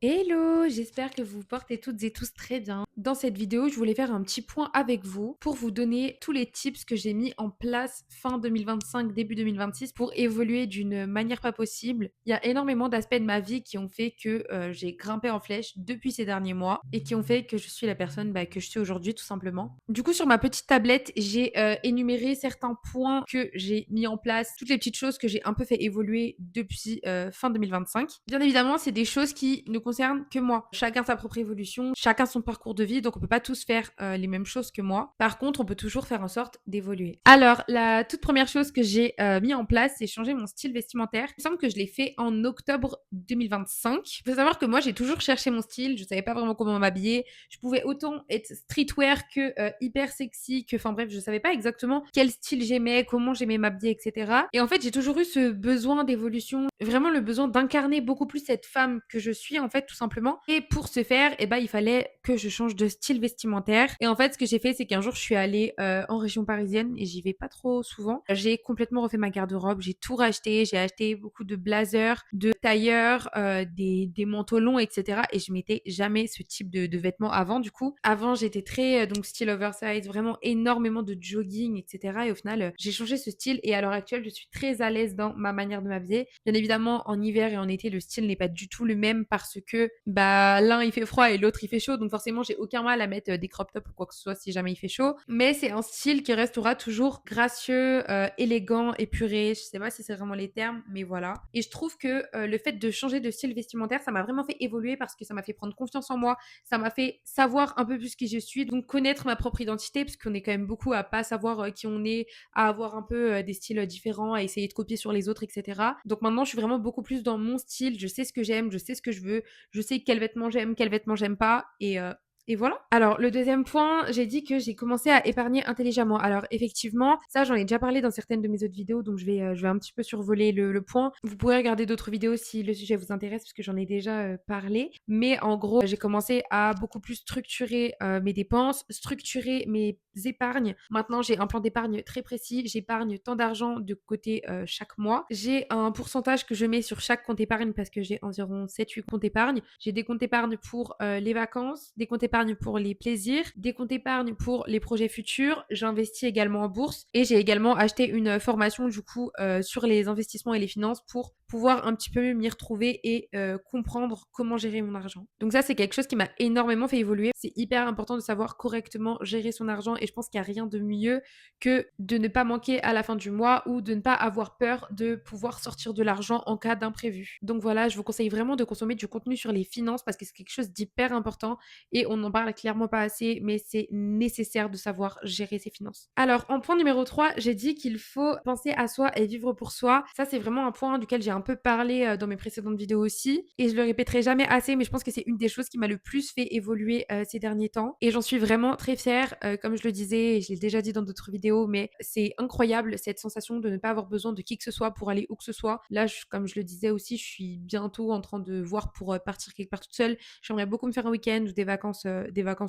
Hello, j'espère que vous portez toutes et tous très bien. Dans cette vidéo, je voulais faire un petit point avec vous pour vous donner tous les tips que j'ai mis en place fin 2025, début 2026 pour évoluer d'une manière pas possible. Il y a énormément d'aspects de ma vie qui ont fait que j'ai grimpé en flèche depuis ces derniers mois et qui ont fait que je suis la personne que je suis aujourd'hui tout simplement. Du coup, sur ma petite tablette, j'ai énuméré certains points que j'ai mis en place, toutes les petites choses que j'ai un peu fait évoluer depuis fin 2025. Bien évidemment, c'est des choses qui ne concerne que moi. Chacun sa propre évolution, chacun son parcours de vie, donc on peut pas tous faire les mêmes choses que moi. Par contre, on peut toujours faire en sorte d'évoluer. Alors, la toute première chose que j'ai mis en place, c'est changer mon style vestimentaire. Il me semble que je l'ai fait en octobre 2025. Il faut savoir que moi, j'ai toujours cherché mon style. Je savais pas vraiment comment m'habiller. Je pouvais autant être streetwear que hyper sexy, que, enfin bref, je savais pas exactement quel style j'aimais, comment j'aimais m'habiller, etc. Et en fait, j'ai toujours eu ce besoin d'évolution, vraiment le besoin d'incarner beaucoup plus cette femme que je suis, en fait, tout simplement. Et pour ce faire, il fallait que je change de style vestimentaire. Et en fait, ce que j'ai fait, c'est qu'un jour, je suis allée en région parisienne et j'y vais pas trop souvent. J'ai complètement refait ma garde-robe, j'ai tout racheté, j'ai acheté beaucoup de blazers, de tailleurs, des manteaux longs, etc. Et je mettais jamais ce type de vêtements avant. Du coup, avant, j'étais très donc style oversize, vraiment énormément de jogging, etc. Et au final, j'ai changé ce style et à l'heure actuelle, je suis très à l'aise dans ma manière de m'habiller. Bien évidemment, en hiver et en été, le style n'est pas du tout le même parce que l'un il fait froid et l'autre il fait chaud, donc forcément j'ai aucun mal à mettre des crop tops ou quoi que ce soit si jamais il fait chaud. Mais c'est un style qui restera toujours gracieux, élégant, épuré. Je sais pas si c'est vraiment les termes, mais voilà. Et je trouve que le fait de changer de style vestimentaire, ça m'a vraiment fait évoluer parce que ça m'a fait prendre confiance en moi, ça m'a fait savoir un peu plus qui je suis, donc connaître ma propre identité, parce qu'on est quand même beaucoup à pas savoir qui on est, à avoir un peu des styles différents, à essayer de copier sur les autres, etc. Donc maintenant, je suis vraiment beaucoup plus dans mon style. Je sais ce que j'aime, je sais ce que je veux, je sais quels vêtements j'aime pas, et voilà. Alors, le deuxième point, j'ai dit que j'ai commencé à épargner intelligemment. Alors, effectivement, ça, j'en ai déjà parlé dans certaines de mes autres vidéos, donc je vais un petit peu survoler le point. Vous pourrez regarder d'autres vidéos si le sujet vous intéresse, parce que j'en ai déjà parlé. Mais en gros, j'ai commencé à beaucoup plus structurer mes dépenses, structurer mes épargnes. Maintenant, j'ai un plan d'épargne très précis. J'épargne tant d'argent de côté chaque mois. J'ai un pourcentage que je mets sur chaque compte épargne parce que j'ai environ 7-8 comptes épargne. J'ai des comptes épargne pour les vacances, des comptes épargne pour les plaisirs, des comptes épargne pour les projets futurs. J'investis également en bourse et j'ai également acheté une formation du coup sur les investissements et les finances pour pouvoir un petit peu mieux m'y retrouver et comprendre comment gérer mon argent. Donc ça, c'est quelque chose qui m'a énormément fait évoluer. C'est hyper important de savoir correctement gérer son argent et je pense qu'il n'y a rien de mieux que de ne pas manquer à la fin du mois ou de ne pas avoir peur de pouvoir sortir de l'argent en cas d'imprévu. Donc voilà, je vous conseille vraiment de consommer du contenu sur les finances parce que c'est quelque chose d'hyper important et on n'en parle clairement pas assez, mais c'est nécessaire de savoir gérer ses finances. Alors, en point numéro 3, j'ai dit qu'il faut penser à soi et vivre pour soi. Ça, c'est vraiment un point duquel j'ai un peu parlé dans mes précédentes vidéos aussi et je le répéterai jamais assez, mais je pense que c'est une des choses qui m'a le plus fait évoluer ces derniers temps et j'en suis vraiment très fière. Comme je le disais, et je l'ai déjà dit dans d'autres vidéos, mais c'est incroyable cette sensation de ne pas avoir besoin de qui que ce soit pour aller où que ce soit. Là, comme je le disais aussi, je suis bientôt en train de voir pour partir quelque part toute seule. J'aimerais beaucoup me faire un week-end ou des vacances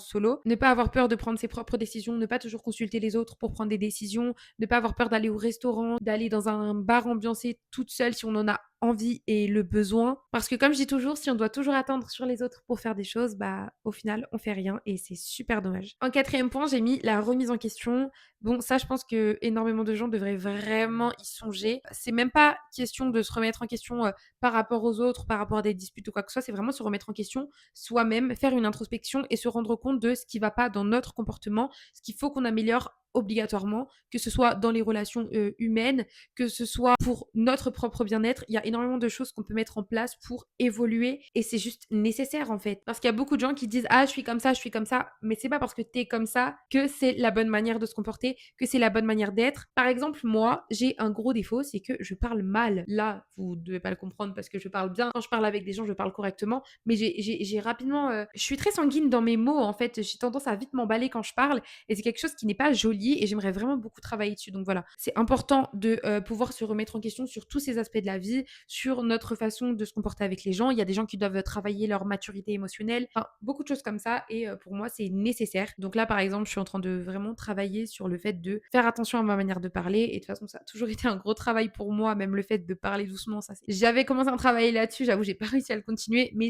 solo. Ne pas avoir peur de prendre ses propres décisions, ne pas toujours consulter les autres pour prendre des décisions, ne pas avoir peur d'aller au restaurant, d'aller dans un bar ambiancé toute seule si on en a envie et le besoin. Parce que comme je dis toujours, si on doit toujours attendre sur les autres pour faire des choses, au final, on fait rien et c'est super dommage. En quatrième point, j'ai mis la remise en question. Bon, ça, je pense que énormément de gens devraient vraiment y songer. C'est même pas question de se remettre en question par rapport aux autres, par rapport à des disputes ou quoi que ce soit. C'est vraiment se remettre en question soi-même, faire une introspection et se rendre compte de ce qui va pas dans notre comportement, ce qu'il faut qu'on améliore obligatoirement, que ce soit dans les relations humaines, que ce soit pour notre propre bien-être. Il y a énormément de choses qu'on peut mettre en place pour évoluer et c'est juste nécessaire en fait. Parce qu'il y a beaucoup de gens qui disent ah je suis comme ça, mais c'est pas parce que t'es comme ça que c'est la bonne manière de se comporter, que c'est la bonne manière d'être. Par exemple, moi, j'ai un gros défaut, c'est que je parle mal. Là, vous devez pas le comprendre parce que je parle bien. Quand je parle avec des gens, je parle correctement, mais j'ai rapidement... je suis très sanguine dans mes mots en fait. J'ai tendance à vite m'emballer quand je parle et c'est quelque chose qui n'est pas joli et j'aimerais vraiment beaucoup travailler dessus. Donc voilà, c'est important de pouvoir se remettre en question sur tous ces aspects de la vie, sur notre façon de se comporter avec les gens. Il y a des gens qui doivent travailler leur maturité émotionnelle, enfin beaucoup de choses comme ça et pour moi c'est nécessaire. Donc là par exemple, je suis en train de vraiment travailler sur le fait de faire attention à ma manière de parler et de toute façon ça a toujours été un gros travail pour moi, même le fait de parler doucement, ça c'est... J'avais commencé à travailler là-dessus, j'avoue j'ai pas réussi à le continuer, mais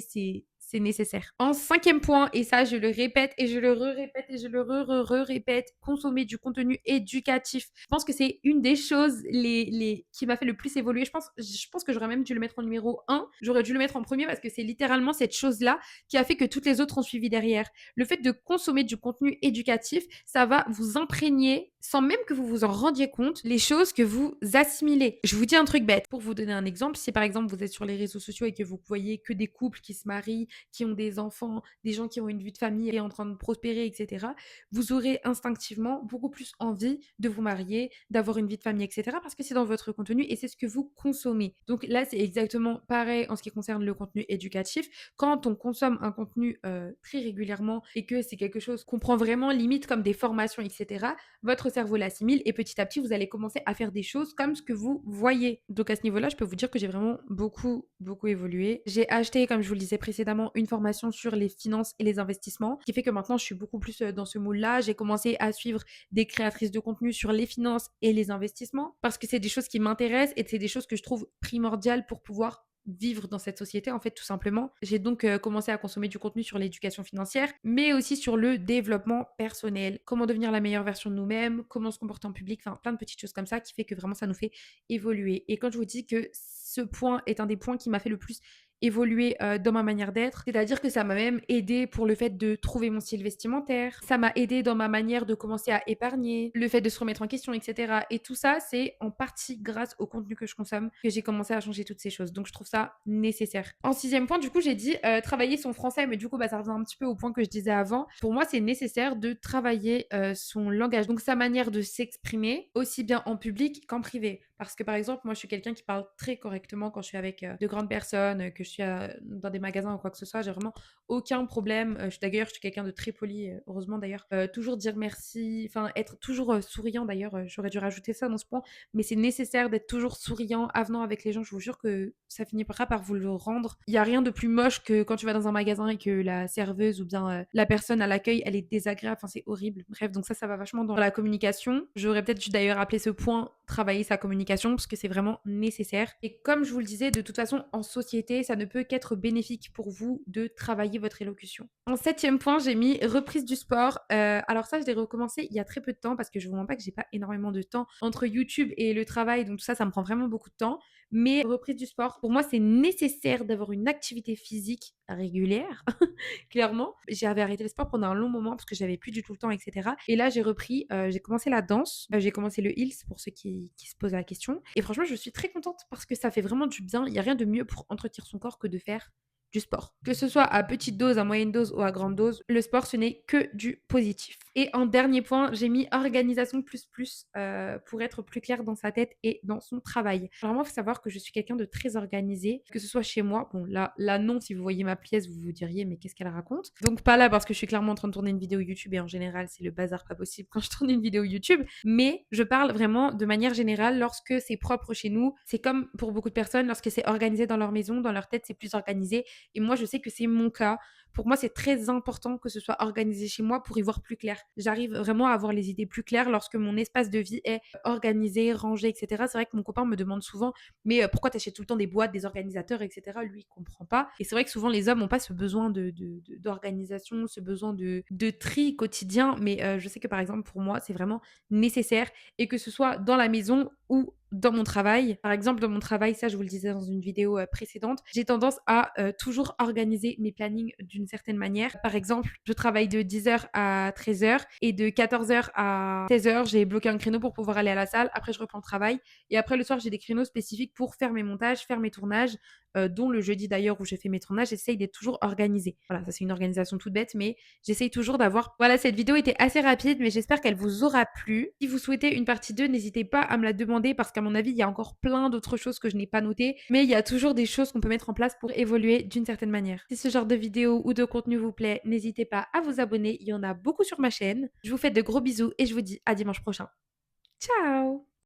c'est nécessaire. En 5e point, et ça je le répète et je le répète et je le répète, consommer du contenu éducatif. Je pense que c'est une des choses qui m'a fait le plus évoluer. Je pense que j'aurais même dû le mettre en numéro 1. J'aurais dû le mettre en premier parce que c'est littéralement cette chose-là qui a fait que toutes les autres ont suivi derrière. Le fait de consommer du contenu éducatif, ça va vous imprégner sans même que vous vous en rendiez compte les choses que vous assimilez. Je vous dis un truc bête. Pour vous donner un exemple, si par exemple vous êtes sur les réseaux sociaux et que vous voyez que des couples qui se marient, qui ont des enfants, des gens qui ont une vie de famille et en train de prospérer, etc., vous aurez instinctivement beaucoup plus envie de vous marier, d'avoir une vie de famille, etc., parce que c'est dans votre contenu et c'est ce que vous consommez. Donc là, c'est exactement pareil en ce qui concerne le contenu éducatif. Quand on consomme un contenu très régulièrement et que c'est quelque chose qu'on prend vraiment limite comme des formations, etc., votre cerveau l'assimile et petit à petit, vous allez commencer à faire des choses comme ce que vous voyez. Donc à ce niveau-là, je peux vous dire que j'ai vraiment beaucoup, beaucoup évolué. J'ai acheté, comme je vous le disais précédemment, une formation sur les finances et les investissements, qui fait que maintenant, je suis beaucoup plus dans ce moule-là. J'ai commencé à suivre des créatrices de contenu sur les finances et les investissements, parce que c'est des choses qui m'intéressent et c'est des choses que je trouve primordiales pour pouvoir vivre dans cette société, en fait, tout simplement. J'ai donc commencé à consommer du contenu sur l'éducation financière, mais aussi sur le développement personnel, comment devenir la meilleure version de nous-mêmes, comment se comporter en public, enfin plein de petites choses comme ça qui fait que vraiment ça nous fait évoluer. Et quand je vous dis que ce point est un des points qui m'a fait le plus évoluer dans ma manière d'être, c'est-à-dire que ça m'a même aidé pour le fait de trouver mon style vestimentaire, ça m'a aidé dans ma manière de commencer à épargner, le fait de se remettre en question, etc. Et tout ça, c'est en partie grâce au contenu que je consomme que j'ai commencé à changer toutes ces choses. Donc je trouve ça nécessaire. En 6e point, du coup, j'ai dit travailler son français, mais du coup, ça revient un petit peu au point que je disais avant. Pour moi, c'est nécessaire de travailler son langage, donc sa manière de s'exprimer, aussi bien en public qu'en privé. Parce que par exemple, moi, je suis quelqu'un qui parle très correctement quand je suis avec de grandes personnes, que je suis dans des magasins ou quoi que ce soit. J'ai vraiment aucun problème. D'ailleurs, je suis quelqu'un de très poli, heureusement d'ailleurs. Toujours dire merci, enfin, être toujours souriant d'ailleurs. J'aurais dû rajouter ça dans ce point, mais c'est nécessaire d'être toujours souriant, avenant avec les gens. Je vous jure que ça finira par vous le rendre. Il n'y a rien de plus moche que quand tu vas dans un magasin et que la serveuse ou bien la personne à l'accueil, elle est désagréable. Enfin, c'est horrible. Bref, donc ça va vachement dans la communication. J'aurais peut-être dû d'ailleurs appeler ce point travailler sa communication parce que c'est vraiment nécessaire. Et comme je vous le disais, de toute façon, en société, ça ne peut qu'être bénéfique pour vous de travailler votre élocution. En 7e point, j'ai mis reprise du sport. Alors ça, je l'ai recommencé il y a très peu de temps parce que je vous mens pas que j'ai pas énormément de temps entre YouTube et le travail, donc tout ça, ça me prend vraiment beaucoup de temps. Mais reprise du sport, pour moi, c'est nécessaire d'avoir une activité physique régulière, clairement. J'avais arrêté le sport pendant un long moment parce que j'avais plus du tout le temps, etc. Et là, j'ai repris, j'ai commencé la danse, j'ai commencé le heels pour ceux qui se posent la question. Et franchement, je suis très contente parce que ça fait vraiment du bien. Il n'y a rien de mieux pour entretenir son corps que de faire du sport. Que ce soit à petite dose, à moyenne dose ou à grande dose, le sport, ce n'est que du positif. Et en dernier point, j'ai mis organisation pour être plus clair dans sa tête et dans son travail. Vraiment, il faut savoir que je suis quelqu'un de très organisé, que ce soit chez moi. Bon, là non, si vous voyez ma pièce, vous vous diriez, mais qu'est-ce qu'elle raconte? Donc pas là parce que je suis clairement en train de tourner une vidéo YouTube et en général, c'est le bazar pas possible quand je tourne une vidéo YouTube. Mais je parle vraiment de manière générale lorsque c'est propre chez nous. C'est comme pour beaucoup de personnes, lorsque c'est organisé dans leur maison, dans leur tête, c'est plus organisé. Et moi, je sais que c'est mon cas. Pour moi, c'est très important que ce soit organisé chez moi pour y voir plus clair. J'arrive vraiment à avoir les idées plus claires lorsque mon espace de vie est organisé, rangé, etc. C'est vrai que mon copain me demande souvent, mais pourquoi t'achètes tout le temps des boîtes, des organisateurs, etc. Lui, il comprend pas. Et c'est vrai que souvent, les hommes n'ont pas ce besoin d'organisation, ce besoin de tri quotidien. Mais je sais que par exemple, pour moi, c'est vraiment nécessaire. Et que ce soit dans la maison ou dans mon travail. Par exemple, dans mon travail, ça je vous le disais dans une vidéo précédente, j'ai tendance à toujours organiser mes plannings d'une certaine manière. Par exemple, je travaille de 10h à 13h et de 14h à 16h, j'ai bloqué un créneau pour pouvoir aller à la salle. Après, je reprends le travail et après le soir, j'ai des créneaux spécifiques pour faire mes montages, faire mes tournages, dont le jeudi d'ailleurs où je fais mes tournages, j'essaye d'être toujours organisée. Voilà, ça c'est une organisation toute bête, mais j'essaye toujours d'avoir... Voilà, cette vidéo était assez rapide, mais j'espère qu'elle vous aura plu. Si vous souhaitez une partie 2, n'hésitez pas à me la demander parce qu'à mon avis, il y a encore plein d'autres choses que je n'ai pas notées, mais il y a toujours des choses qu'on peut mettre en place pour évoluer d'une certaine manière. Si ce genre de vidéo ou de contenu vous plaît, n'hésitez pas à vous abonner, il y en a beaucoup sur ma chaîne. Je vous fais de gros bisous et je vous dis à dimanche prochain. Ciao!